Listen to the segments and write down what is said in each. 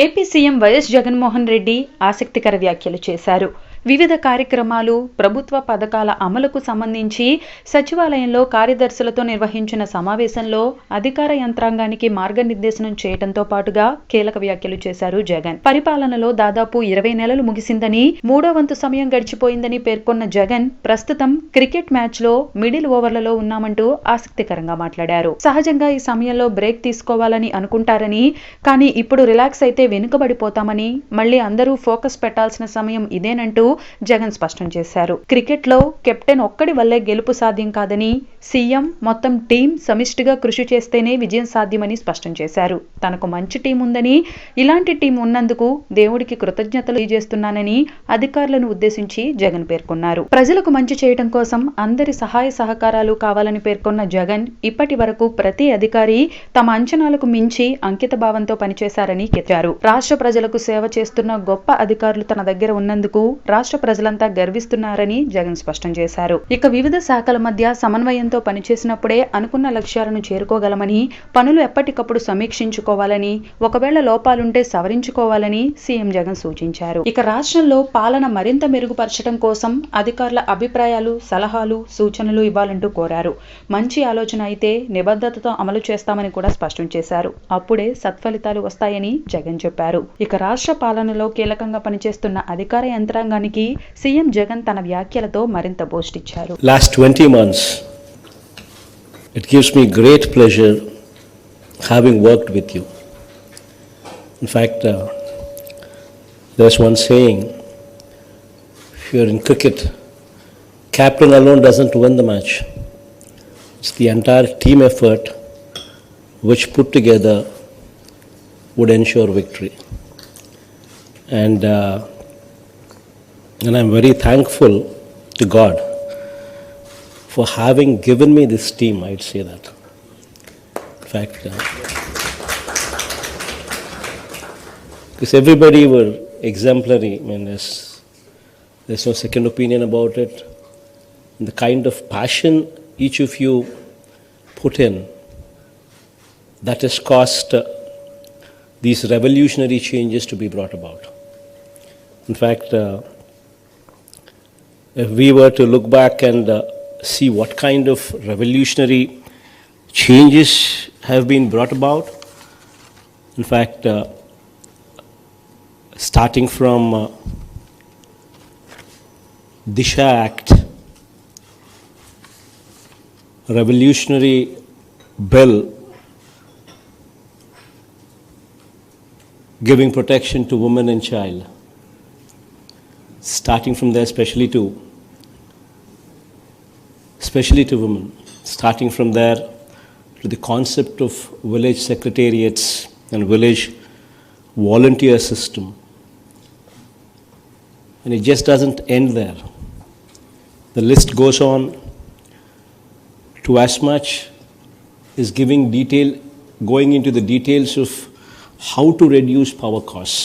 AP CM YS Jaganmohan Reddy ఆసక్తికర వ్యాఖ్యలు చేశారు. వివిధ కార్యక్రమాలు, ప్రభుత్వ పథకాల అమలుకు సంబంధించి సచివాలయంలో కార్యదర్శులతో నిర్వహించిన సమావేశంలో అధికార యంత్రాంగానికి మార్గనిర్దేశనం చేయడంతో పాటుగా కీలక వ్యాఖ్యలు చేశారు జగన్. పరిపాలనలో దాదాపు 20 నెలలు ముగిసిందని, 3వ వంతు సమయం గడిచిపోయిందని పేర్కొన్న జగన్ ప్రస్తుతం క్రికెట్ మ్యాచ్ లో మిడిల్ ఓవర్లలో ఉన్నామంటూ ఆసక్తికరంగా మాట్లాడారు. సహజంగా ఈ సమయంలో బ్రేక్ తీసుకోవాలని అనుకుంటారని, కానీ ఇప్పుడు రిలాక్స్ అయితే వెనుకబడిపోతామని, మళ్లీ అందరూ ఫోకస్ పెట్టాల్సిన సమయం ఇదేనంటూ జగన్ స్పష్టం చేశారు. క్రికెట్ లో కెప్టెన్ ఒక్కడి వల్లే గెలుపు సాధ్యం కాదని, సీఎం మొత్తం టీం సమిష్టిగా కృషి చేస్తేనే విజయం సాధ్యమని స్పష్టం చేశారు. తనకు మంచి టీం ఉందని, ఇలాంటి టీం ఉన్నందుకు దేవుడికి కృతజ్ఞతలు తెలియజేస్తున్నానని అధికారులను ఉద్దేశించి జగన్ పేర్కొన్నారు. ప్రజలకు మంచి చేయడం కోసం అందరి సహాయ సహకారాలు కావాలని పేర్కొన్న జగన్ ఇప్పటి వరకు ప్రతి అధికారి తమ అంచనాలకు మించి అంకిత భావంతో పనిచేశారని చెప్పారు. రాష్ట్ర ప్రజలకు సేవ చేస్తున్న గొప్ప అధికారులు తన దగ్గర ఉన్నందుకు రాష్ట్ర ప్రజలంతా గర్విస్తున్నారని జగన్ స్పష్టం చేశారు. ఇక వివిధ శాఖల మధ్య సమన్వయంతో పనిచేసినప్పుడే అనుకున్న లక్ష్యాలను చేరుకోగలమని, పనులు ఎప్పటికప్పుడు సమీక్షించుకోవాలని, ఒకవేళ లోపాలుంటే సవరించుకోవాలని సీఎం జగన్ సూచించారు. ఇక రాష్ట్రంలో పాలన మరింత మెరుగుపరచడం కోసం అధికారుల అభిప్రాయాలు, సలహాలు, సూచనలు ఇవ్వాలంటూ కోరారు. మంచి ఆలోచన అయితే నిబద్ధతతో అమలు చేస్తామని కూడా స్పష్టం చేశారు. అప్పుడే సత్ఫలితాలు వస్తాయని జగన్ చెప్పారు. ఇక రాష్ట్ర పాలనలో కీలకంగా పనిచేస్తున్న అధికార యంత్రాంగానికి సీఎం జగన్ తన వ్యాఖ్యలతో మరింత బూస్ట్ ఇచ్చారు. Last 20 months, it gives me great pleasure having worked with you. In fact, there's one saying, if you're in cricket, captain alone doesn't win the match. It's the entire team effort which put together would ensure victory. And I'm very thankful to God for having given me this team, I'd say that. In fact, because everybody were exemplary, I mean, there's no second opinion about it. And the kind of passion each of you put in, that has caused these revolutionary changes to be brought about. In fact, if we were to look back and see what kind of revolutionary changes have been brought about, in fact, starting from Disha Act, revolutionary bill giving protection to women and child, starting from there, especially to women, starting from there to the concept of village secretariats and village volunteer system. And it just doesn't end there. The list goes on to as much as going into the details of how to reduce power costs.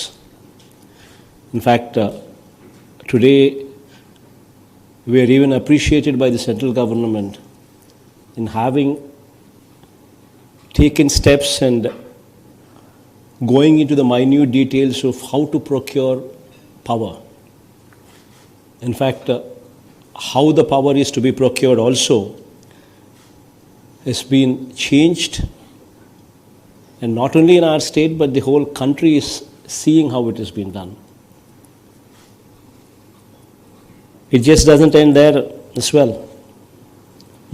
In fact, today, we are even appreciated by the central government in having taken steps and going into the minute details of how to procure power. In fact, how the power is to be procured also has been changed, and not only in our state, but the whole country is seeing how it has been done. It just doesn't end there as well.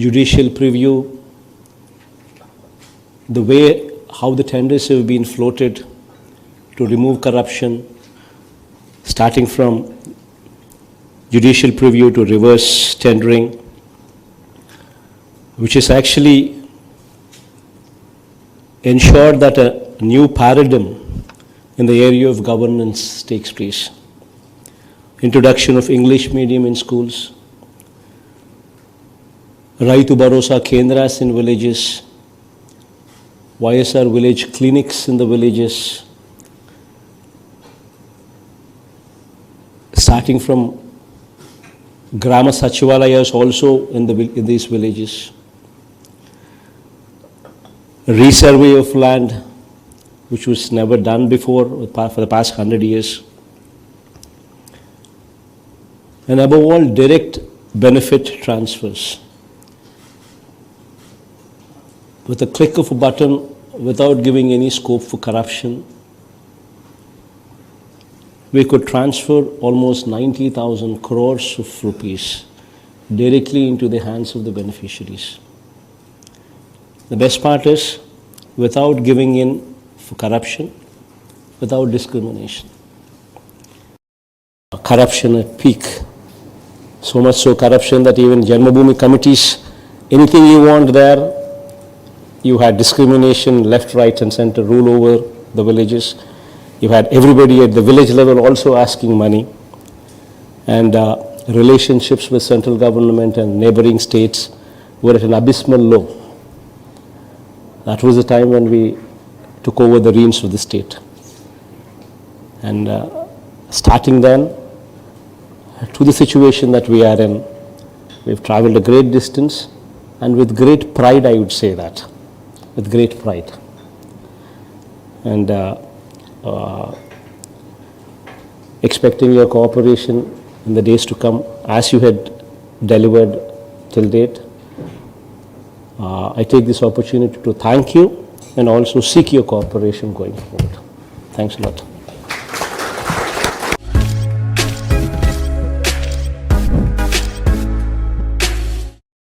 Judicial preview, the way how the tenders have been floated to remove corruption, starting from judicial preview to reverse tendering, which is actually ensured that a new paradigm in the area of governance takes place. Introduction of English medium in schools, Raitu Bharosa Kendras in villages, YSR village clinics in the villages, starting from Grama Sachivalayas also in these villages, resurvey of land, which was never done before for the past 100 years. And above all, direct benefit transfers. With a click of a button, without giving any scope for corruption, we could transfer almost 90,000 crores of rupees directly into the hands of the beneficiaries. The best part is, without giving in for corruption, without discrimination. Corruption at peak. So much so corruption that even Janmabhoomi committees, anything you want there, you had discrimination, left, right and center rule over the villages. You had everybody at the village level also asking money. And relationships with central government and neighboring states were at an abysmal low. That was the time when we took over the reins of the state. And starting then, to the situation that we are in, we've traveled a great distance, and with great pride, I would say that. With great pride. And expecting your cooperation in the days to come, as you had delivered till date. I take this opportunity to thank you and also seek your cooperation going forward. Thanks a lot.